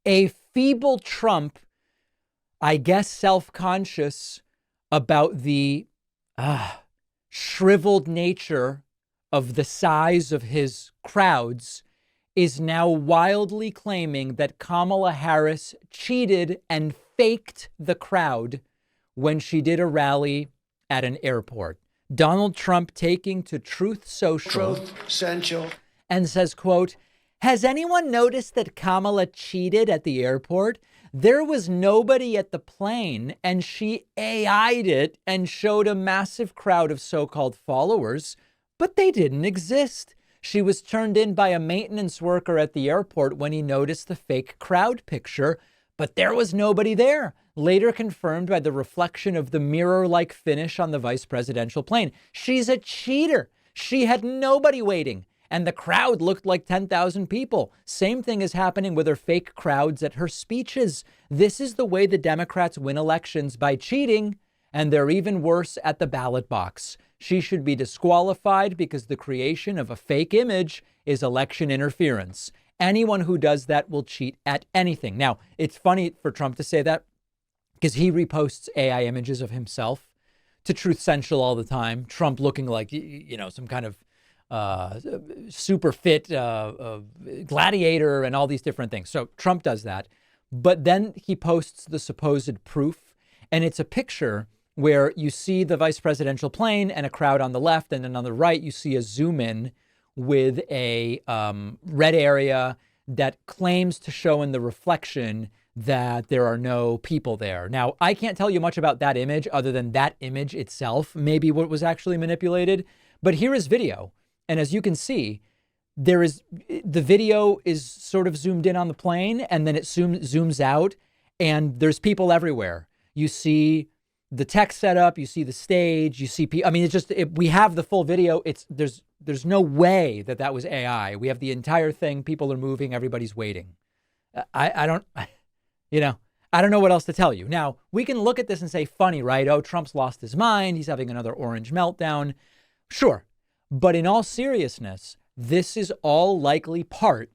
A feeble Trump, I guess self-conscious about the shriveled nature of the size of his crowds, is now wildly claiming that Kamala Harris cheated and faked the crowd when she did a rally at an airport. Donald Trump taking to Truth Social and says, quote, "Has anyone noticed that Kamala cheated at the airport? There was nobody at the plane and she AI'd it and showed a massive crowd of so-called followers, but they didn't exist. She was turned in by a maintenance worker at the airport when he noticed the fake crowd picture, but there was nobody there. Later confirmed by the reflection of the mirror-like finish on the vice presidential plane. She's a cheater. She had nobody waiting, and the crowd looked like 10,000 people. Same thing is happening with her fake crowds at her speeches. This is the way the Democrats win elections, by cheating, and they're even worse at the ballot box. She should be disqualified because the creation of a fake image is election interference. Anyone who does that will cheat at anything." Now, it's funny for Trump to say that because he reposts AI images of himself to Truth Social all the time. Trump looking like, you know, some kind of super fit gladiator and all these different things. So Trump does that. But then he posts the supposed proof. And it's a picture where you see the vice presidential plane and a crowd on the left. And then on the right, you see a zoom in with a red area that claims to show in the reflection that there are no people there. Now, I can't tell you much about that image other than that image itself, maybe what was actually manipulated. But here is video. And as you can see, the video is sort of zoomed in on the plane, and then it zooms out, and there's people everywhere. You see the tech setup, you see the stage, you see people. I mean, we have the full video. There's no way that was AI. We have the entire thing. People are moving. Everybody's waiting. I don't know what else to tell you. Now, we can look at this and say, funny, right? Oh, Trump's lost his mind. He's having another orange meltdown. Sure. But in all seriousness, this is all likely part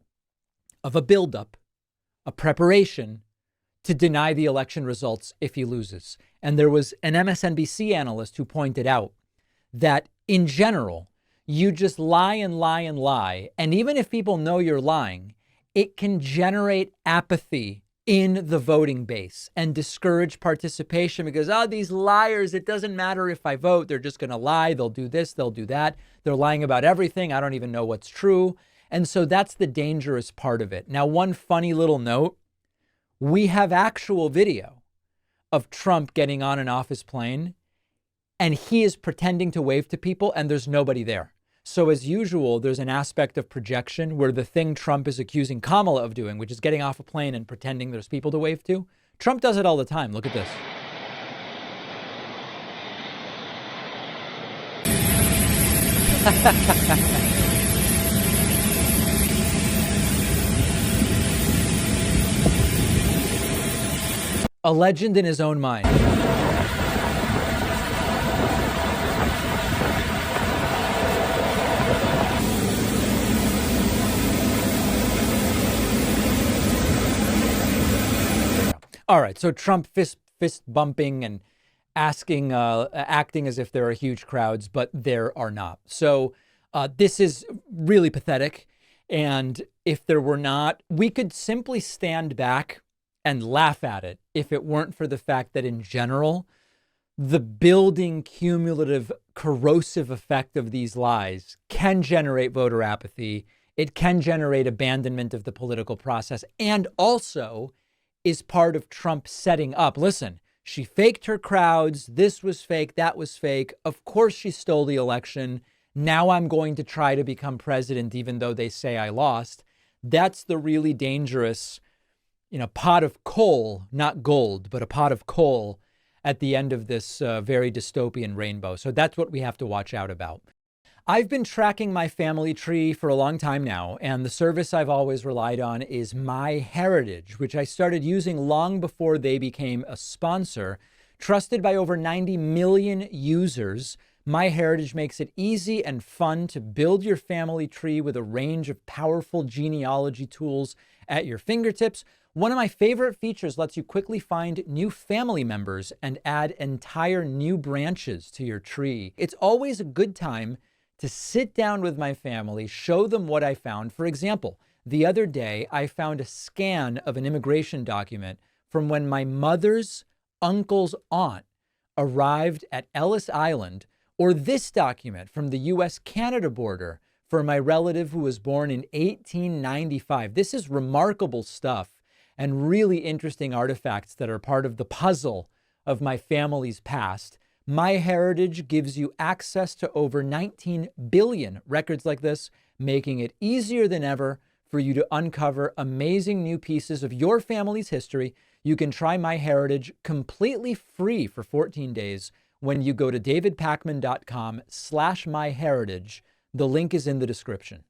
of a buildup, a preparation to deny the election results if he loses. And there was an MSNBC analyst who pointed out that in general, you just lie and lie and lie. And even if people know you're lying, it can generate apathy in the voting base and discourage participation because, these liars, it doesn't matter if I vote. They're just going to lie. They'll do this. They'll do that. They're lying about everything. I don't even know what's true. And so that's the dangerous part of it. Now, one funny little note, we have actual video of Trump getting on and off his plane, and he is pretending to wave to people, and there's nobody there. So as usual, there's an aspect of projection where the thing Trump is accusing Kamala of doing, which is getting off a plane and pretending there's people to wave to. Trump does it all the time. Look at this. A legend in his own mind. All right, so Trump fist bumping and acting as if there are huge crowds, but there are not. So this is really pathetic. And if there were not, we could simply stand back and laugh at it if it weren't for the fact that in general, the building cumulative corrosive effect of these lies can generate voter apathy. It can generate abandonment of the political process, and also is part of Trump setting up. Listen, she faked her crowds. This was fake. That was fake. Of course she stole the election. Now I'm going to try to become president, even though they say I lost. That's the really dangerous, pot of coal, not gold, but a pot of coal at the end of this very dystopian rainbow. So that's what we have to watch out about. I've been tracking my family tree for a long time now, and the service I've always relied on is MyHeritage, which I started using long before they became a sponsor. Trusted by over 90 million users, MyHeritage makes it easy and fun to build your family tree with a range of powerful genealogy tools at your fingertips. One of my favorite features lets you quickly find new family members and add entire new branches to your tree. It's always a good time to sit down with my family, show them what I found. For example, the other day, I found a scan of an immigration document from when my mother's uncle's aunt arrived at Ellis Island, or this document from the US-Canada border for my relative who was born in 1895. This is remarkable stuff and really interesting artifacts that are part of the puzzle of my family's past. MyHeritage gives you access to over 19 billion records like this, making it easier than ever for you to uncover amazing new pieces of your family's history. You can try MyHeritage completely free for 14 days when you go to davidpakman.com/myheritage. The link is in the description.